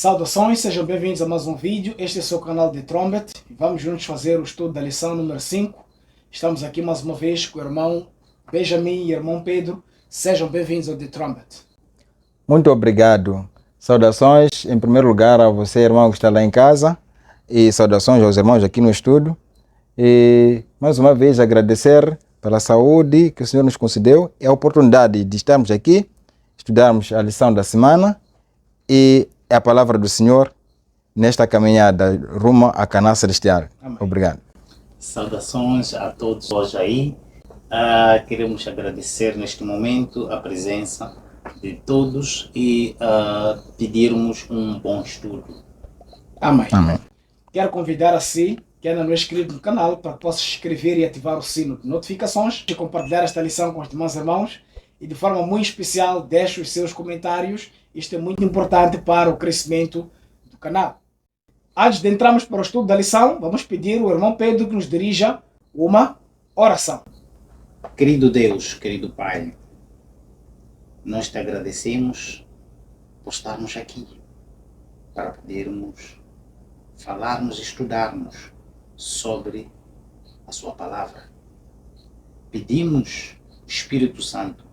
Saudações, sejam bem-vindos a mais um vídeo. Este é o seu canal de Trumpet e vamos juntos fazer o estudo da lição número 5. Estamos aqui mais uma vez com o irmão Benjamin e o irmão Pedro. Sejam bem-vindos ao The Trumpet. Muito obrigado. Saudações, em primeiro lugar, a você, irmão, que está lá em casa, e saudações aos irmãos aqui no estúdio. E, mais uma vez, agradecer pela saúde que o Senhor nos concedeu e a oportunidade de estarmos aqui, estudarmos a lição da semana e a palavra do Senhor nesta caminhada rumo à Canaã Celestial. Amém. Obrigado. Saudações a todos hoje aí. Queremos agradecer neste momento a presença de todos e pedirmos um bom estudo. Amém. Amém. Quero convidar a si, que ainda não é inscrito no canal, para que possa se inscrever e ativar o sino de notificações e compartilhar esta lição com os demais irmãos. E de forma muito especial, deixe os seus comentários. Isto é muito importante para o crescimento do canal. Antes de entrarmos para o estudo da lição, vamos pedir ao irmão Pedro que nos dirija uma oração. Querido Deus, querido Pai, nós te agradecemos por estarmos aqui para podermos falarmos e estudarmos sobre a sua palavra. Pedimos o Espírito Santo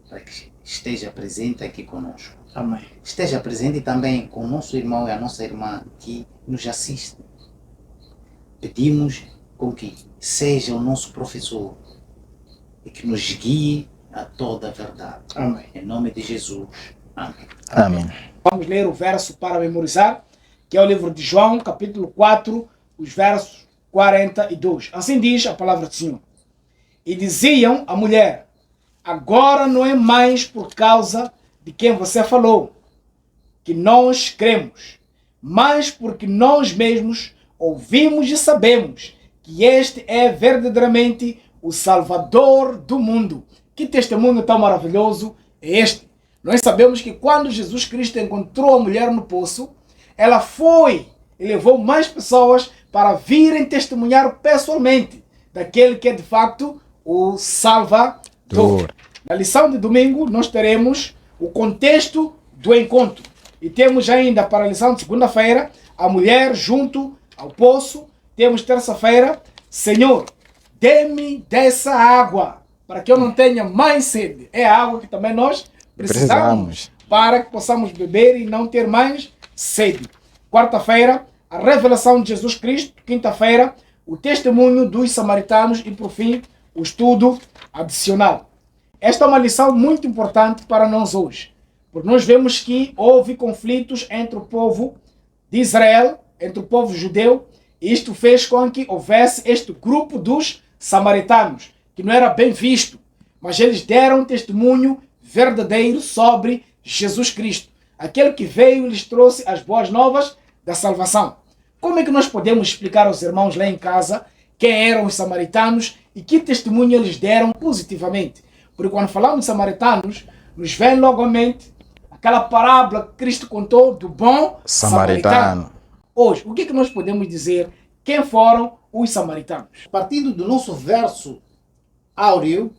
para que esteja presente aqui conosco. Amém. Esteja presente também com o nosso irmão e a nossa irmã que nos assistem. Pedimos com que seja o nosso professor e que nos guie a toda a verdade. Amém. Em nome de Jesus. Amém. Amém. Vamos ler o verso para memorizar, que é o livro de João, capítulo 4, os versos 42. Assim diz a palavra do Senhor. E diziam à mulher: agora não é mais por causa de quem você falou que nós cremos, mas porque nós mesmos ouvimos e sabemos que este é verdadeiramente o Salvador do mundo. Que testemunho tão maravilhoso é este? Nós sabemos que quando Jesus Cristo encontrou a mulher no poço, ela foi e levou mais pessoas para virem testemunhar pessoalmente daquele que é de facto o Salvador. Na lição de domingo nós teremos o contexto do encontro. E temos ainda para a lição de segunda-feira a mulher junto ao poço. Temos terça-feira: Senhor, dê-me dessa água para que eu não tenha mais sede. É a água que também nós precisamos para que possamos beber e não ter mais sede. Quarta-feira, a revelação de Jesus Cristo. Quinta-feira, o testemunho dos samaritanos. E por fim, o estudo adicional. Esta é uma lição muito importante para nós hoje, porque nós vemos que houve conflitos entre o povo de Israel, entre o povo judeu, e isto fez com que houvesse este grupo dos samaritanos, que não era bem visto, mas eles deram testemunho verdadeiro sobre Jesus Cristo, aquele que veio e lhes trouxe as boas novas da salvação. Como é que nós podemos explicar aos irmãos lá em casa quem eram os samaritanos e que testemunho eles deram positivamente? Porque quando falamos de samaritanos, nos vem logo à mente aquela parábola que Cristo contou do bom samaritano. Hoje, o que é que nós podemos dizer? Quem foram os samaritanos? Partindo do nosso verso áureo,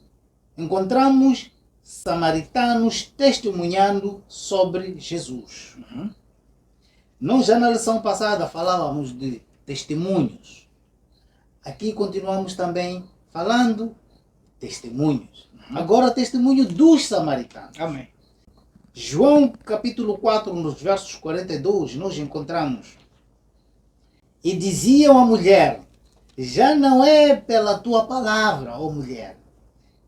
encontramos samaritanos testemunhando sobre Jesus. Nós já na lição passada falávamos de testemunhos. Aqui continuamos também falando de testemunhos. Agora, testemunho dos samaritanos. Amém. João capítulo 4, nos versos 42, nós encontramos: e diziam à mulher: já não é pela tua palavra, ó mulher,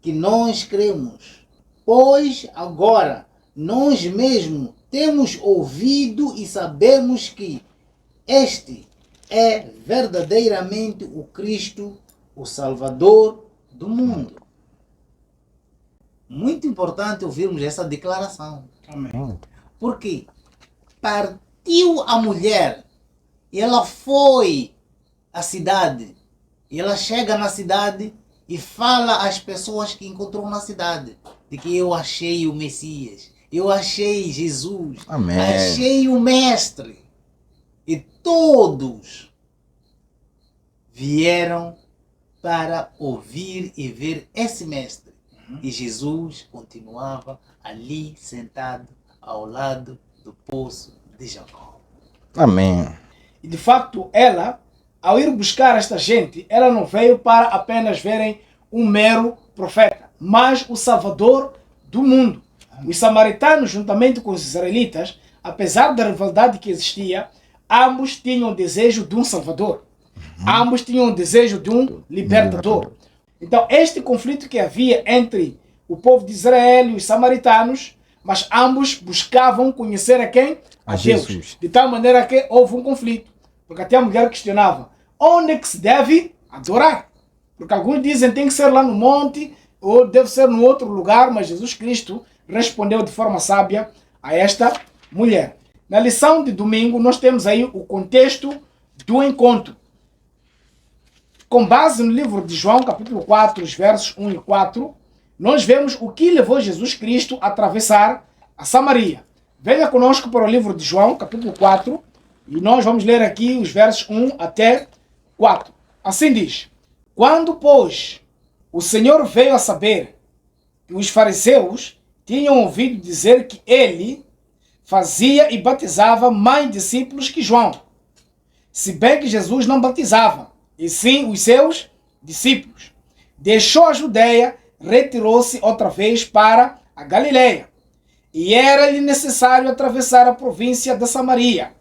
que nós cremos, pois agora nós mesmos temos ouvido e sabemos que este é verdadeiramente o Cristo, o Salvador do mundo. Muito importante ouvirmos essa declaração. Amém. Porque partiu a mulher e ela foi à cidade. E ela chega na cidade e fala às pessoas que encontrou na cidade de que eu achei o Messias, eu achei Jesus, Amém. achei o Mestre. E todos vieram para ouvir e ver esse Mestre. E Jesus continuava ali sentado ao lado do poço de Jacó. Amém. E de facto, ela, ao ir buscar esta gente, ela não veio para apenas verem um mero profeta, mas o Salvador do mundo. Os samaritanos, juntamente com os israelitas, apesar da rivalidade que existia, ambos tinham o desejo de um Salvador. Ambos tinham o desejo de um libertador. Então, este conflito que havia entre o povo de Israel e os samaritanos, mas ambos buscavam conhecer a quem? A Deus. Jesus. De tal maneira que houve um conflito. Porque até a mulher questionava, onde é que se deve adorar? Porque alguns dizem que tem que ser lá no monte, ou deve ser no outro lugar, mas Jesus Cristo respondeu de forma sábia a esta mulher. Na lição de domingo, nós temos aí o contexto do encontro. Com base no livro de João, capítulo 4, os versos 1 e 4, nós vemos o que levou Jesus Cristo a atravessar a Samaria. Venha conosco para o livro de João, capítulo 4, e nós vamos ler aqui os versos 1 até 4. Assim diz: quando, pois, o Senhor veio a saber que os fariseus tinham ouvido dizer que ele fazia e batizava mais discípulos que João, se bem que Jesus não batizava, e sim os seus discípulos, deixou a Judeia, retirou-se outra vez para a Galileia, e era-lhe necessário atravessar a província da Samaria.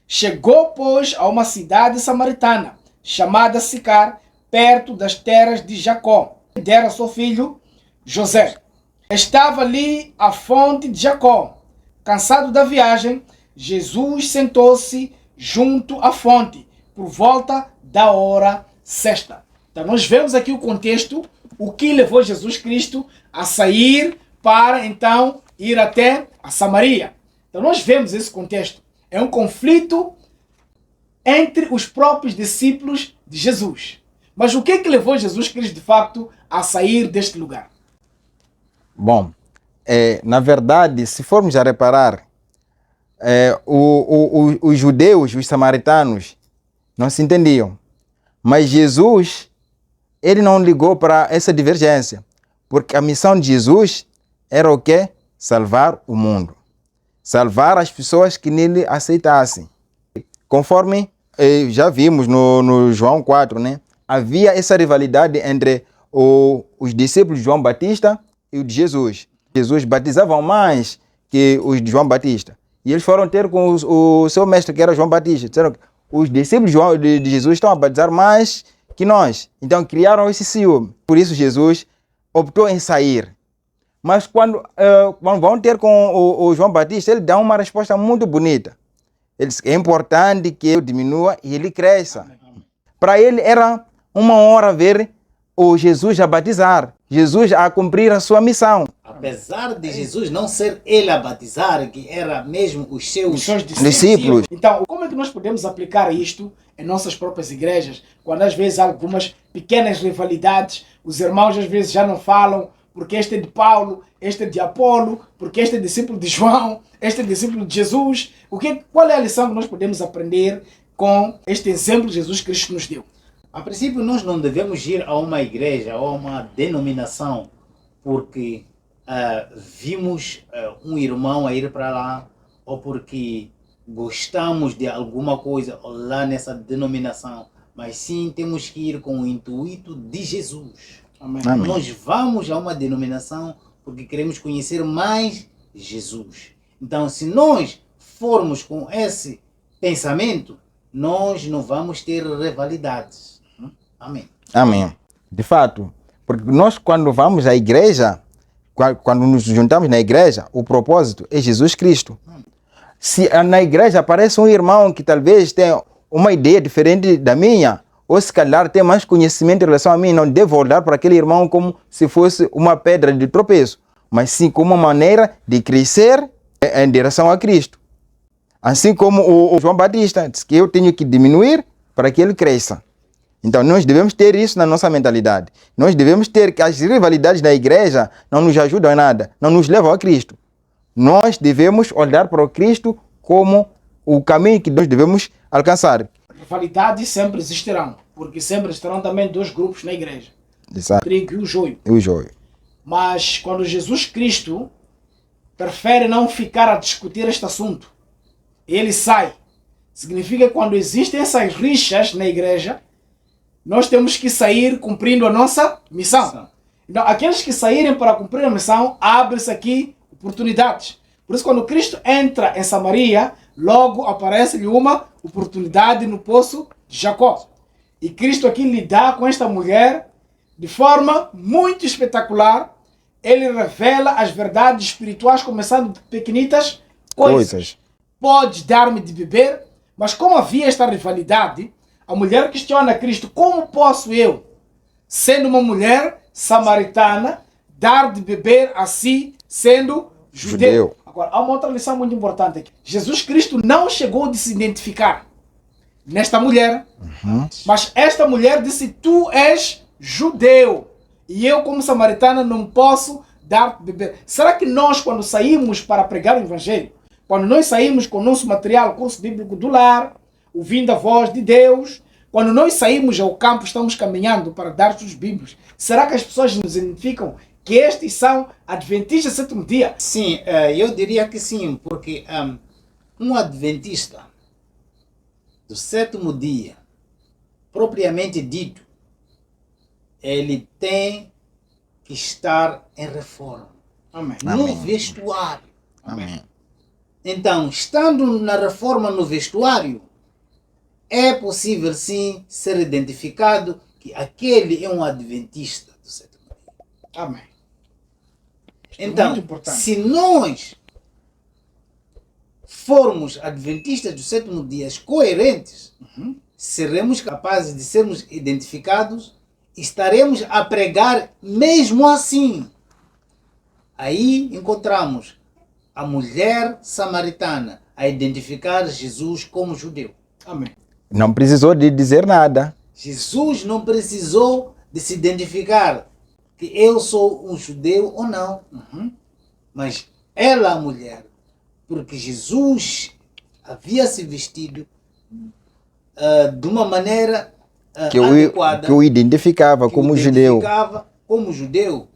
Chegou, pois, a uma cidade samaritana, chamada Sicar, perto das terras de Jacó, que dera seu filho José. Estava ali a fonte de Jacó. Cansado da viagem, Jesus sentou-se junto à fonte, por volta da hora sexta. Então nós vemos aqui o contexto, o que levou Jesus Cristo a sair para então ir até a Samaria. Então nós vemos esse contexto. É um conflito entre os próprios discípulos de Jesus. Mas o que é que levou Jesus Cristo de facto a sair deste lugar? Bom, na verdade, se formos a reparar, os judeus, os samaritanos, não se entendiam. Mas Jesus, ele não ligou para essa divergência, porque a missão de Jesus era o quê? Salvar o mundo. Salvar as pessoas que nele aceitassem. Conforme já vimos no João 4, né? Havia essa rivalidade entre os discípulos de João Batista e o de Jesus. Jesus batizava mais que os de João Batista. E eles foram ter com o seu mestre, que era João Batista. Disseram que os discípulos de Jesus estão a batizar mais que nós. Então criaram esse ciúme. Por isso Jesus optou em sair. Mas quando vão ter com o João Batista, ele dá uma resposta muito bonita. Ele diz que é importante que eu diminua e ele cresça. Para ele era uma honra ver o Jesus a batizar, Jesus a cumprir a sua missão. Apesar de Jesus não ser ele a batizar, que era mesmo os seus discípulos. Então, como é que nós podemos aplicar isto em nossas próprias igrejas, quando às vezes há algumas pequenas rivalidades, os irmãos às vezes já não falam, porque este é de Paulo, este é de Apolo, porque este é discípulo de João, este é discípulo de Jesus. Qual é a lição que nós podemos aprender com este exemplo que Jesus Cristo nos deu? A princípio, nós não devemos ir a uma igreja ou a uma denominação porque vimos um irmão a ir para lá ou porque gostamos de alguma coisa lá nessa denominação, mas sim temos que ir com o intuito de Jesus. Amém. Amém. Nós vamos a uma denominação porque queremos conhecer mais Jesus. Então, se nós formos com esse pensamento, nós não vamos ter rivalidades. Amém. Amém. De fato, porque nós quando vamos à igreja, quando nos juntamos na igreja, o propósito é Jesus Cristo. Se na igreja aparece um irmão que talvez tenha uma ideia diferente da minha, ou se calhar tem mais conhecimento em relação a mim, não devo olhar para aquele irmão como se fosse uma pedra de tropeço, mas sim como uma maneira de crescer em direção a Cristo. Assim como o João Batista disse que eu tenho que diminuir para que ele cresça. Então nós devemos ter isso na nossa mentalidade. Nós devemos ter que as rivalidades da igreja não nos ajudam em nada, não nos levam a Cristo. Nós devemos olhar para o Cristo como o caminho que nós devemos alcançar. Rivalidades sempre existirão, porque sempre existirão também dois grupos na igreja. Exato. O trigo e o joio. E o joio. Mas quando Jesus Cristo prefere não ficar a discutir este assunto, ele sai, Significa que quando existem essas rixas na igreja, nós temos que sair cumprindo a nossa missão. Então, aqueles que saírem para cumprir a missão, abre-se aqui oportunidades. Por isso, quando Cristo entra em Samaria, logo aparece-lhe uma oportunidade no poço de Jacó. E Cristo aqui lidar com esta mulher de forma muito espetacular. Ele revela as verdades espirituais, começando de pequenitas coisas. Pode dar-me de beber, mas como havia esta rivalidade, a mulher questiona a Cristo: como posso eu, sendo uma mulher samaritana, dar de beber a si, sendo judeu? Agora, há uma outra lição muito importante aqui. Jesus Cristo não chegou a se identificar nesta mulher, mas esta mulher disse: tu és judeu e eu, como samaritana, não posso dar de beber. Será que nós, quando saímos para pregar o evangelho, quando nós saímos com o nosso material, curso bíblico do lar, ouvindo a voz de Deus, quando nós saímos ao campo, estamos caminhando para dar os bíblios, será que as pessoas nos identificam que estes são adventistas do sétimo dia? Sim, eu diria que sim, porque um adventista do sétimo dia, propriamente dito, ele tem que estar em reforma. Amém. No vestuário. Amém. Então, estando na reforma no vestuário, é possível sim ser identificado que aquele é um adventista do sétimo dia. Amém. Então, muito importante. se nós formos adventistas do sétimo dia coerentes, seremos capazes de sermos identificados, estaremos a pregar mesmo assim. Aí encontramos a mulher samaritana a identificar Jesus como judeu. Amém. Não precisou de dizer nada. Jesus não precisou de se identificar que eu sou um judeu ou não. Mas ela, a mulher, porque Jesus havia se vestido de uma maneira adequada, que o identificava como judeu. Como judeu,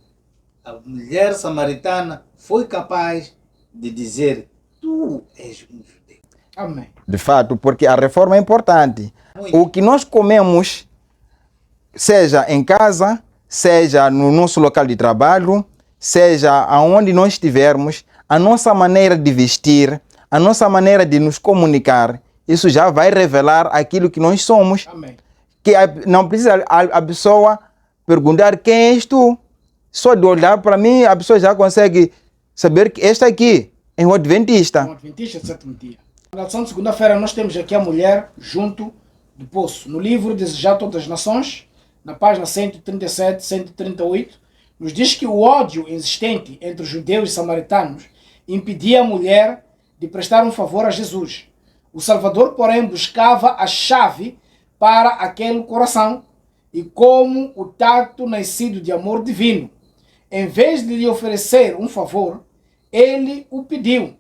a mulher samaritana foi capaz de dizer: tu és um judeu. Amém. De fato, porque a reforma é importante. Muito. O que nós comemos, seja em casa, seja no nosso local de trabalho, seja aonde nós estivermos, a nossa maneira de vestir, a nossa maneira de nos comunicar, isso já vai revelar aquilo que nós somos. Amém. Que não precisa a pessoa perguntar: quem és tu? Só de olhar para mim, a pessoa já consegue saber que este aqui é um adventista. Um adventista do sétimo dia. Na lição de segunda-feira nós temos aqui a mulher junto do poço. No livro Desejar Todas as Nações, na página 137, 138, nos diz que o ódio existente entre os judeus e samaritanos impedia a mulher de prestar um favor a Jesus. O Salvador, porém, buscava a chave para aquele coração e, como o tato nascido de amor divino, em vez de lhe oferecer um favor, ele o pediu.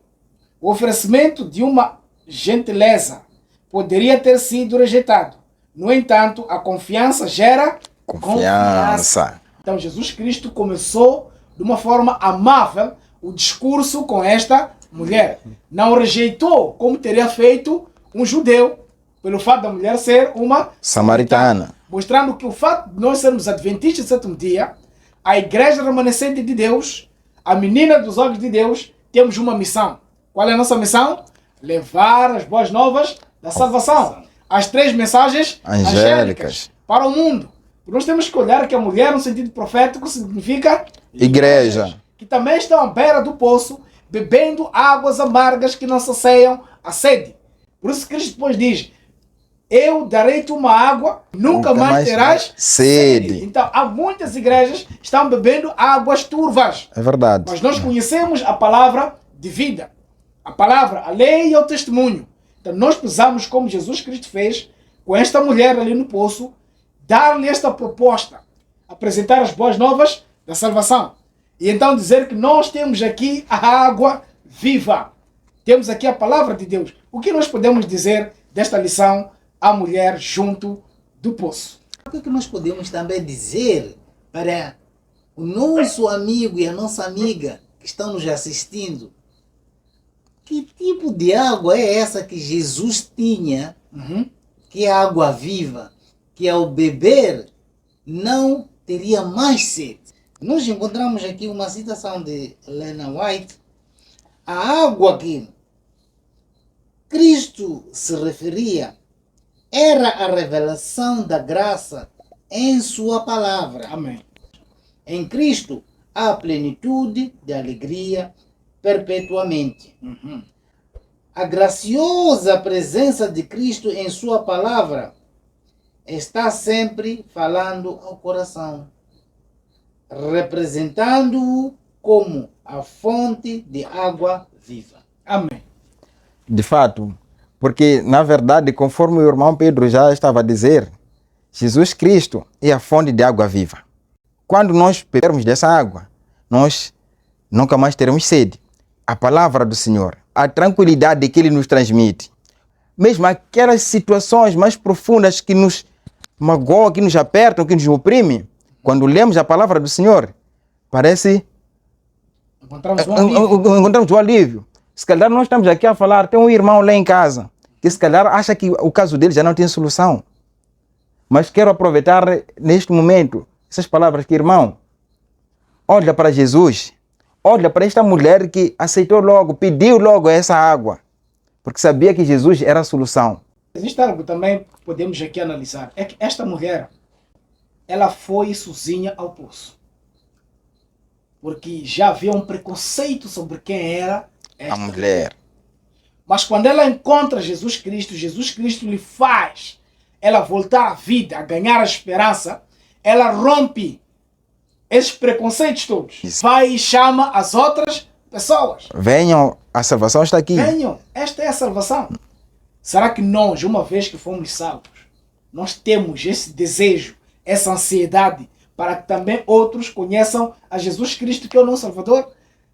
O oferecimento de uma gentileza poderia ter sido rejeitado. No entanto, a confiança gera confiança. Então, Jesus Cristo começou de uma forma amável o discurso com esta mulher. Não rejeitou como teria feito um judeu, pelo fato da mulher ser uma Samaritana. Mostrando que o fato de nós sermos adventistas do sétimo dia, a igreja remanescente de Deus, a menina dos olhos de Deus, temos uma missão. Qual é a nossa missão? Levar as boas novas da salvação. As 3 mensagens angélicas para o mundo. Nós temos que olhar que a mulher, no sentido profético, significa Igreja. que também estão à beira do poço, bebendo águas amargas que não saciam a sede. Por isso Cristo depois diz: eu darei-te uma água, nunca mais terás sede. Então, há muitas igrejas que estão bebendo águas turvas. É verdade. Mas nós conhecemos a palavra de vida. A palavra, a lei e o testemunho. Então, nós precisamos, como Jesus Cristo fez com esta mulher ali no poço, dar-lhe esta proposta, apresentar as boas novas da salvação. E então dizer que nós temos aqui a água viva. Temos aqui a palavra de Deus. O que nós podemos dizer desta lição à mulher junto do poço? O que nós podemos também dizer para o nosso amigo e a nossa amiga que estão nos assistindo, que tipo de água é essa que Jesus tinha, Uhum. que é água viva, que ao beber não teria mais sede? Nós encontramos aqui uma citação de Helena White. A água que Cristo se referia era a revelação da graça em sua palavra. Amém. Em Cristo há plenitude de alegria perpetuamente. Uhum. A graciosa presença de Cristo em sua palavra está sempre falando ao coração, representando-o como a fonte de água viva. Amém. De fato, porque na verdade, conforme o irmão Pedro já estava a dizer, Jesus Cristo é a fonte de água viva. Quando nós bebermos dessa água, nós nunca mais teremos sede. A palavra do Senhor, a tranquilidade que Ele nos transmite, mesmo aquelas situações mais profundas que nos magoam, que nos apertam, que nos oprimem, quando lemos a palavra do Senhor, parece Encontramos um alívio. encontramos o alívio. Se calhar nós estamos aqui a falar, tem um irmão lá em casa, que se calhar acha que o caso dele já não tem solução. Mas quero aproveitar neste momento essas palavras que, irmão, olha para Jesus, olha para esta mulher que aceitou logo, pediu logo essa água, porque sabia que Jesus era a solução. Existe algo também que podemos aqui analisar. É que esta mulher, ela foi sozinha ao poço. Porque já havia um preconceito sobre quem era esta A mulher. Mas quando ela encontra Jesus Cristo lhe faz ela voltar à vida, a ganhar a esperança, ela rompe esses preconceitos todos. Isso. Vai e chama as outras pessoas. Venham, a salvação está aqui. Venham, esta é a salvação. Será que nós, uma vez que fomos salvos, nós temos esse desejo, essa ansiedade para que também outros conheçam a Jesus Cristo, que é o nosso Salvador?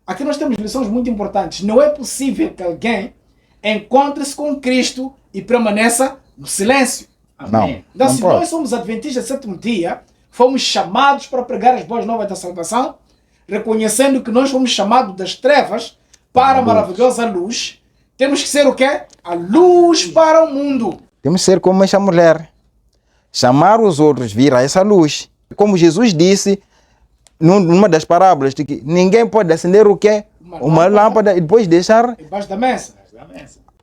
Aqui nós temos lições muito importantes. Não é possível que alguém encontre-se com Cristo e permaneça no silêncio. Não, Então, não se pode. nós somos adventistas do sétimo dia, fomos chamados para pregar as boas novas da salvação, reconhecendo que nós fomos chamados das trevas para a maravilhosa luz, temos que ser o quê? A luz para o mundo. Temos que ser como essa mulher. Chamar os outros, vir a essa luz. Como Jesus disse numa das parábolas, de que ninguém pode acender o quê? Uma lâmpada e depois deixar. Debaixo da mesa.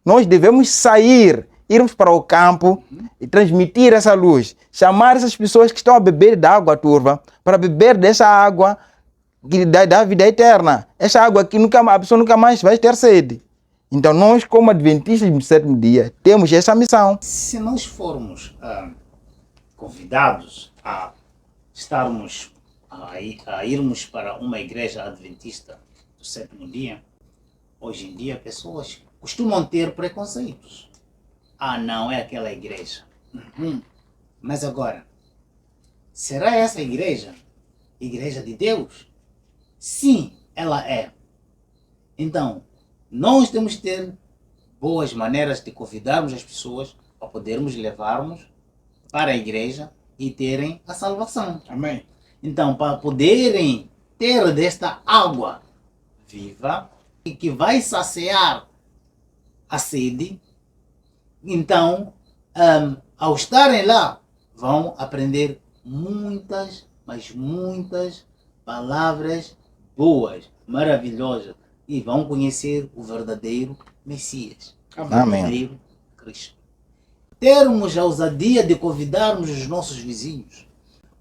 Nós devemos sair, irmos para o campo e transmitir essa luz. Chamar essas pessoas que estão a beber da água turva para beber dessa água que dá vida eterna. Essa água que a pessoa nunca mais vai ter sede. Então nós, como adventistas do sétimo dia, temos essa missão. Se nós formos convidados a estarmos, a irmos para uma igreja adventista do sétimo dia, hoje em dia pessoas costumam ter preconceitos. Ah, não, é aquela igreja. Mas agora, será essa igreja de Deus? Sim, ela é. Então, nós temos que ter boas maneiras de convidarmos as pessoas para podermos levarmos para a igreja e terem a salvação. Amém. Então, para poderem ter desta água viva e que vai saciar a sede, então, ao estarem lá, vão aprender muitas, mas muitas palavras boas, maravilhosas, e vão conhecer o verdadeiro Messias, o Amém. verdadeiro Cristo. Termos a ousadia de convidarmos os nossos vizinhos,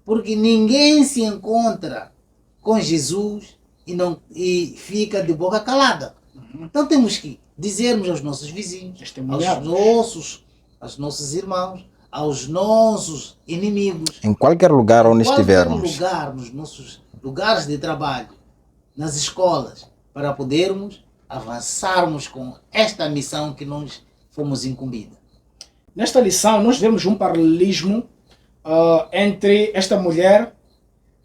porque ninguém se encontra com Jesus e fica de boca calada. Então temos que dizermos aos nossos vizinhos, aos nossos irmãos, aos nossos inimigos, Em qualquer lugar onde estivermos. lugar, nos nossos lugares de trabalho, nas escolas, para podermos avançarmos com esta missão que nós fomos incumbidos. Nesta lição, nós vemos um paralelismo entre esta mulher,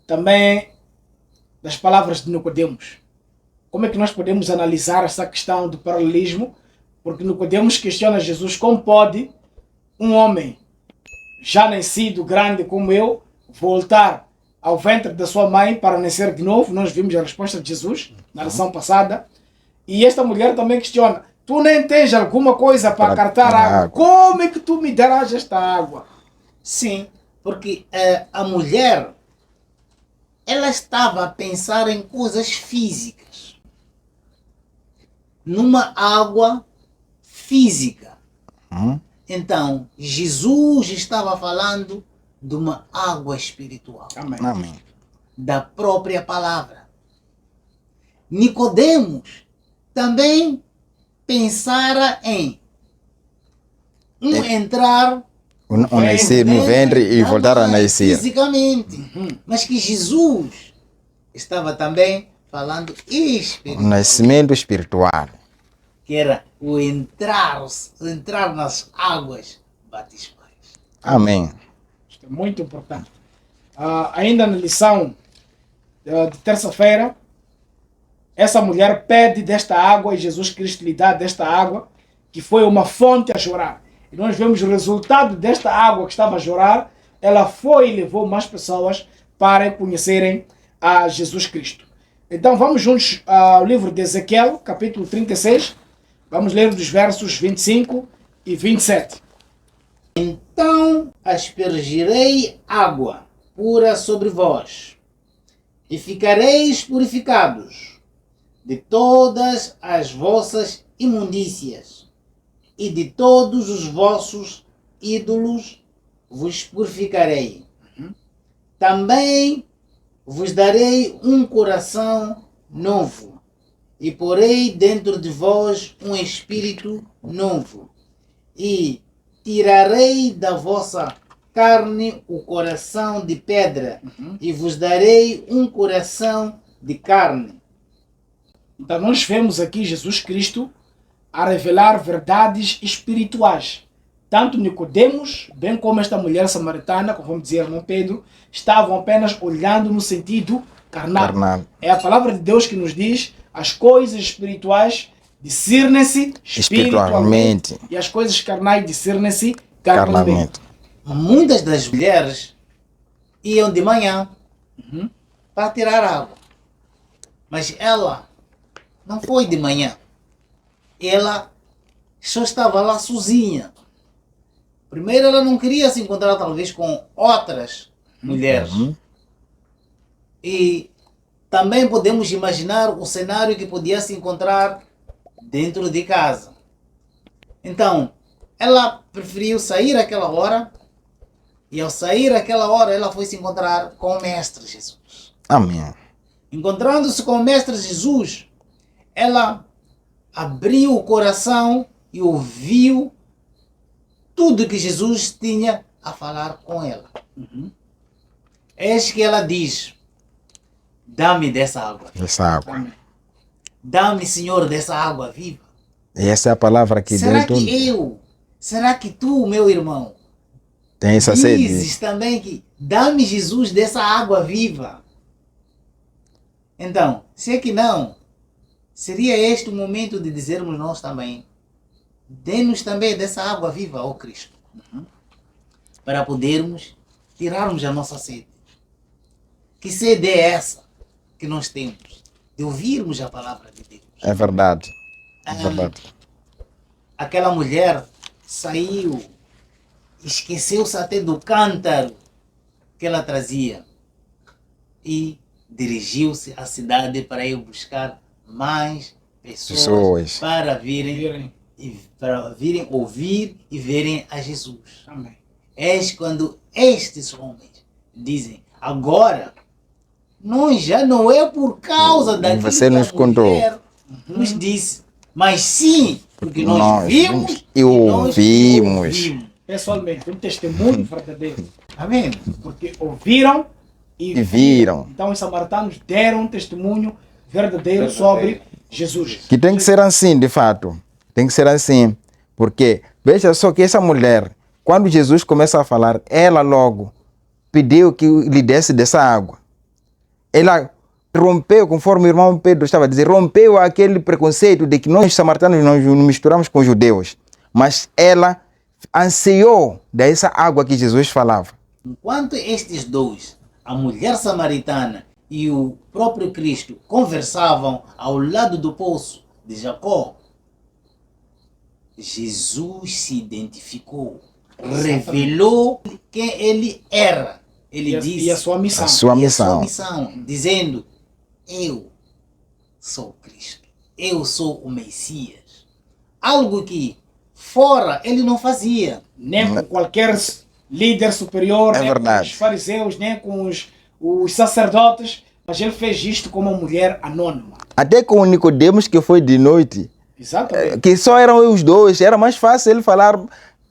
também das palavras de Nicodemos. Como é que nós podemos analisar essa questão do paralelismo? Porque Nicodemos questiona Jesus como pode um homem já nascido grande como eu voltar ao ventre da sua mãe para nascer de novo. Nós vimos a resposta de Jesus na lição passada. E esta mulher também questiona tu nem tens alguma coisa para cartar água. Como é que tu me darás esta água? Sim, porque a mulher, ela estava a pensar em coisas físicas. Numa água física. Então, Jesus estava falando de uma água espiritual. Amém. Amém. Da própria palavra. Nicodemos também pensara em entrar Nascer no ventre e voltar a nascer. fisicamente. Mas que Jesus estava também falando O espiritual. nascimento espiritual. Que era o entrar nas águas batismais. Amém. Isto é muito importante. Ainda na lição de terça-feira, essa mulher pede desta água e Jesus Cristo lhe dá desta água, que foi uma fonte a jorrar. E nós vemos o resultado desta água que estava a jorrar. Ela foi e levou mais pessoas para conhecerem a Jesus Cristo. Então vamos juntos ao livro de Ezequiel, capítulo 36. Vamos ler dos versos 25 e 27. Então aspergirei água pura sobre vós, e ficareis purificados de todas as vossas imundícias, e de todos os vossos ídolos vos purificarei. Também vos darei um coração novo, e porei dentro de vós um espírito novo, e tirarei da vossa carne o coração de pedra, e vos darei um coração de carne. Então nós vemos aqui Jesus Cristo a revelar verdades espirituais. Tanto Nicodemos, bem como esta mulher samaritana, como vamos dizer, irmão Pedro, estavam apenas olhando no sentido carnal. É a palavra de Deus que nos diz as coisas espirituais discernem-se espiritualmente e as coisas carnais discernem-se carnalmente. Muitas das mulheres iam de manhã para tirar água. Mas ela não foi de manhã. Ela só estava lá sozinha. Primeiro, ela não queria se encontrar talvez com outras mulheres. E também podemos imaginar o cenário que podia se encontrar dentro de casa. Então, ela preferiu sair àquela hora, e ao sair àquela hora ela foi se encontrar com o Mestre Jesus. Amém. Encontrando-se com o Mestre Jesus, ela abriu o coração e ouviu tudo que Jesus tinha a falar com ela. Eis que ela diz: dá-me dessa água. Essa água. Dá-me, Senhor, dessa água viva. E essa é a palavra que Será Deus que será que tu, meu irmão, tem essa sede. dizes também que dá-me, Jesus, dessa água viva? Então, se é que não, seria este o momento de dizermos nós também: dê-nos também dessa água viva, ó Cristo, para podermos tirarmos a nossa sede. Que sede é essa que nós temos? De ouvirmos a palavra de Deus. É verdade. É verdade. Aquela mulher saiu, esqueceu-se até do cântaro que ela trazia e dirigiu-se à cidade para ir buscar mais pessoas. Para virem ouvir e verem a Jesus. Amém. Eis quando estes homens dizem: agora, nós já não é por causa daquilo Você que nos a contou. mulher nos disse, mas sim porque nós vimos e ouvimos. Pessoalmente, um testemunho verdadeiro. Amém. Porque ouviram e viram. Então os samaritanos deram um testemunho verdadeiro sobre Jesus. Que tem que ser assim, de fato. Tem que ser assim. Porque, veja só que essa mulher, quando Jesus começa a falar, ela logo pediu que lhe desse dessa água. Ela rompeu, conforme o irmão Pedro estava a dizer, rompeu aquele preconceito de que nós samaritanos nos misturamos com os judeus. Mas ela ansiou dessa água que Jesus falava. Enquanto estes dois, a mulher samaritana e o próprio Cristo, conversavam ao lado do poço de Jacó, Jesus se identificou, revelou quem ele era. Ele disse e a sua missão. A sua e a sua missão. missão, dizendo: eu sou Cristo, eu sou o Messias. Algo que fora ele não fazia. Nem com qualquer líder superior, É nem com verdade. os fariseus, nem com os sacerdotes, mas ele fez isto como uma mulher anônima. Até com o Nicodemos, que foi de noite, Exatamente. que só eram os dois, era mais fácil ele falar,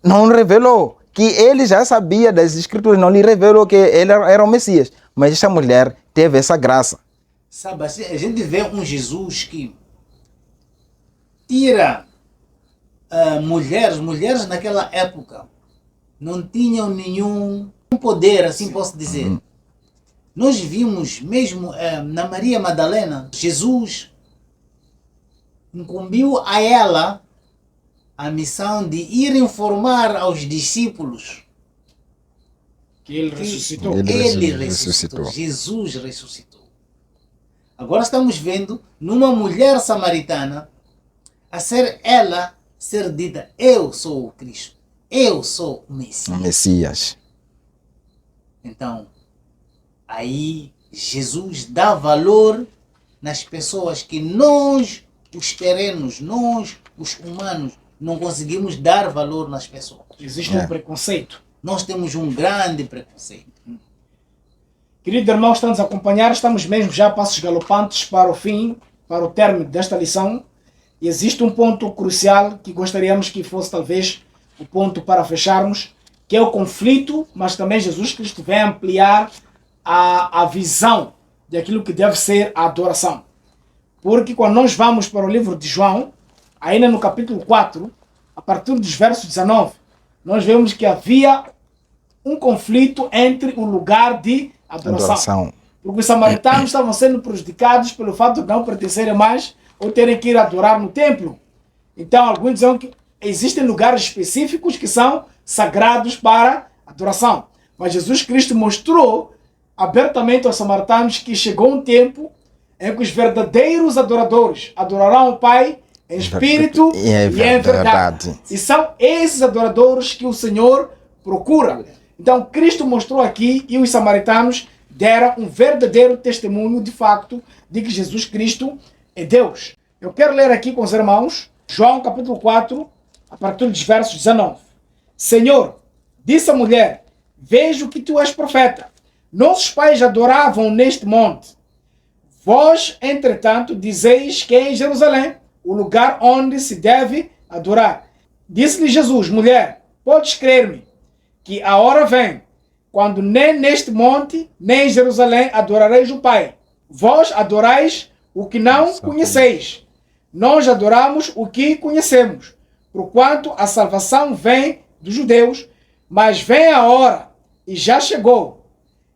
não revelou, que ele já sabia das escrituras, não lhe revelou que ele era o Messias. Mas essa mulher teve essa graça. Sabe, assim, a gente vê um Jesus que tira mulheres naquela época não tinham nenhum poder, assim posso dizer. Nós vimos mesmo na Maria Madalena, Jesus incumbiu a ela a missão de ir informar aos discípulos Que ele ressuscitou. Ele ele ressuscitou. ressuscitou. Jesus ressuscitou. Agora estamos vendo numa mulher samaritana a ser dita: eu sou o Cristo, eu sou o O Messias. Messias. Então, aí Jesus dá valor nas pessoas que nós, os terrenos, nós, os humanos, não conseguimos dar valor nas pessoas. Existe um preconceito. Nós temos um grande preconceito. Querido irmão, que está nos a acompanhar, estamos mesmo já a passos galopantes para o fim, para o término desta lição. E existe um ponto crucial que gostaríamos que fosse talvez o ponto para fecharmos, que é o conflito, mas também Jesus Cristo vem ampliar a visão daquilo que deve ser a adoração. Porque quando nós vamos para o livro de João, ainda no capítulo 4, a partir dos versos 19, nós vemos que havia um conflito entre o lugar de adoração. Porque os samaritanos estavam sendo prejudicados pelo fato de não pertencerem mais ou terem que ir adorar no templo. Então, alguns dizem que existem lugares específicos que são sagrados para adoração. Mas Jesus Cristo mostrou abertamente aos samaritanos que chegou um tempo em que os verdadeiros adoradores adorarão o Pai em espírito E em e em verdade. verdade. E são esses adoradores que o Senhor procura. Então, Cristo mostrou aqui e os samaritanos deram um verdadeiro testemunho, de facto, de que Jesus Cristo é Deus. Eu quero ler aqui com os irmãos, João capítulo 4, a partir dos versos 19. Senhor, disse a mulher, vejo que tu és profeta. Nossos pais adoravam neste monte. Vós, entretanto, dizeis que é em Jerusalém o lugar onde se deve adorar. Disse-lhe Jesus, mulher, podes crer-me, que a hora vem, quando nem neste monte, nem em Jerusalém adorareis o Pai. Vós adorais o que não conheceis. Nós adoramos o que conhecemos, porquanto a salvação vem dos judeus, mas vem a hora, e já chegou,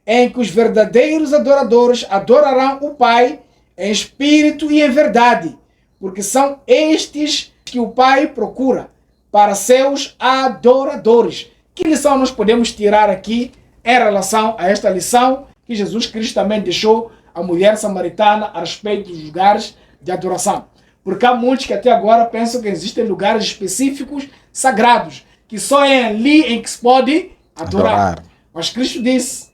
em que os verdadeiros adoradores adorarão o Pai em espírito e em verdade, porque são estes que o Pai procura para seus adoradores. Que lição nós podemos tirar aqui em relação a esta lição que Jesus Cristo também deixou à mulher samaritana a respeito dos lugares de adoração? Porque há muitos que até agora pensam que existem lugares específicos, sagrados, que só é ali em que se pode adorar. Mas Cristo disse,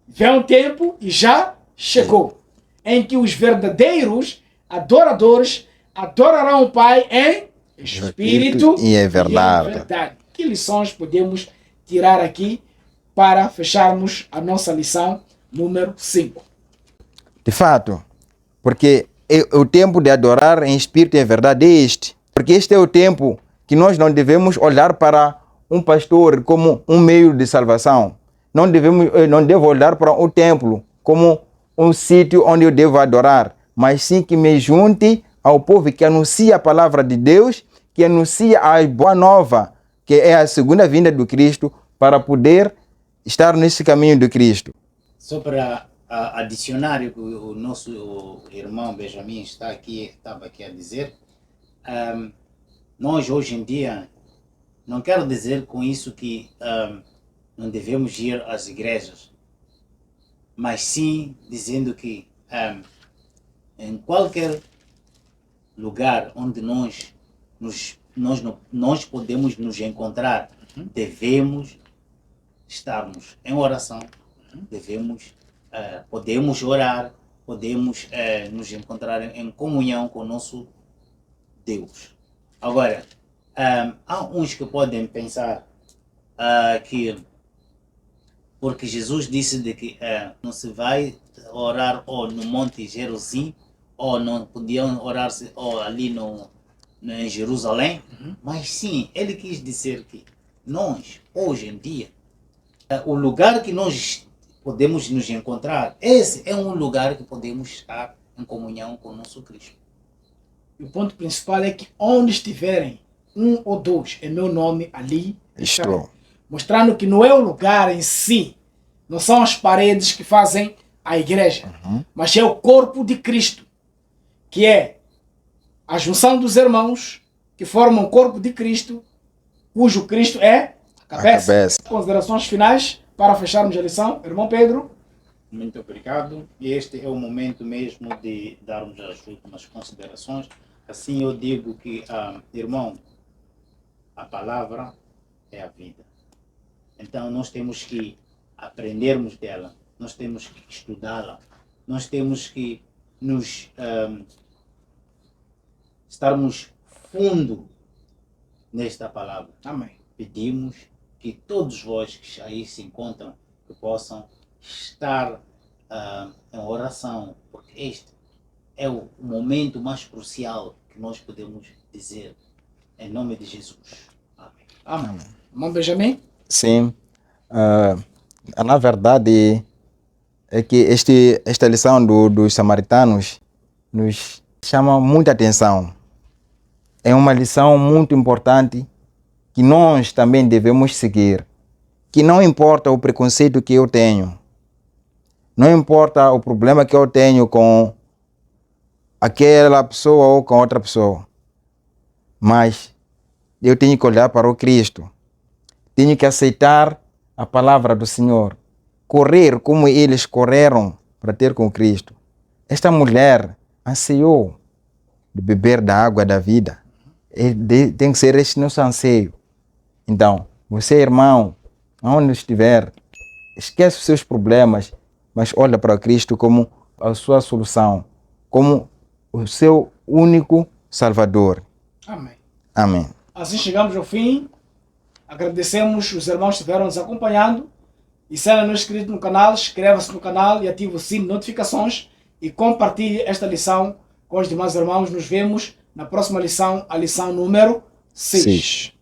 vem um tempo e já chegou, em que os verdadeiros adoradores adorarão o Pai em espírito e em verdade. Que lições podemos tirar aqui para fecharmos a nossa lição número 5? De fato, porque o tempo de adorar em espírito e em verdade é este. Porque este é o tempo que nós não devemos olhar para um pastor como um meio de salvação. Não devo olhar para o templo como um sítio onde eu devo adorar, mas sim que me junte ao povo que anuncia a palavra de Deus, que anuncia a boa nova, que é a segunda vinda do Cristo, para poder estar nesse caminho do Cristo. Só para adicionar o que o nosso irmão Benjamin estava aqui a dizer, nós hoje em dia, não quero dizer com isso que não devemos ir às igrejas, mas sim dizendo que em qualquer lugar onde nós nos nós podemos nos encontrar. Devemos estarmos em oração, podemos orar, podemos nos encontrar em comunhão com o nosso Deus. Agora, há uns que podem pensar que porque Jesus disse de que não se vai orar ou no Monte Gerizim, ou não podiam orar ou ali em Jerusalém, mas sim, ele quis dizer que nós, hoje em dia, o lugar que nós podemos nos encontrar, esse é um lugar que podemos estar em comunhão com o nosso Cristo. E o ponto principal é que onde estiverem um ou dois em meu nome, ali estarei. Mostrando que não é o lugar em si, não são as paredes que fazem a igreja, mas é o corpo de Cristo, que é a junção dos irmãos que formam o corpo de Cristo, cujo Cristo é a cabeça. Considerações finais para fecharmos a lição, irmão Pedro? Muito obrigado. E este é o momento mesmo de darmos as últimas considerações. Assim eu digo que, irmão, a palavra é a vida. Então nós temos que aprendermos dela, nós temos que estudá-la, nós temos que estarmos fundo nesta palavra. Amém. Pedimos que todos vós que aí se encontram, que possam estar em oração, porque este é o momento mais crucial que nós podemos dizer, em nome de Jesus. Amém. Amém. Irmão Benjamin? Sim. Na verdade, é que esta lição dos samaritanos nos chama muita atenção. É uma lição muito importante que nós também devemos seguir. Que não importa o preconceito que eu tenho, não importa o problema que eu tenho com aquela pessoa ou com outra pessoa, mas eu tenho que olhar para o Cristo, tenho que aceitar a palavra do Senhor, correr como eles correram para ter com Cristo. Esta mulher anseiou de beber da água da vida. Tem que ser este nosso anseio. Então, você, irmão, onde estiver, esquece os seus problemas, mas olha para Cristo como a sua solução, como o seu único Salvador. Amém. Amém. Assim chegamos ao fim. Agradecemos os irmãos que estiveram nos acompanhando. E se ainda não é inscrito no canal, inscreva-se no canal e ative o sino de notificações e compartilhe esta lição com os demais irmãos. Nos vemos na próxima lição, a lição número 6.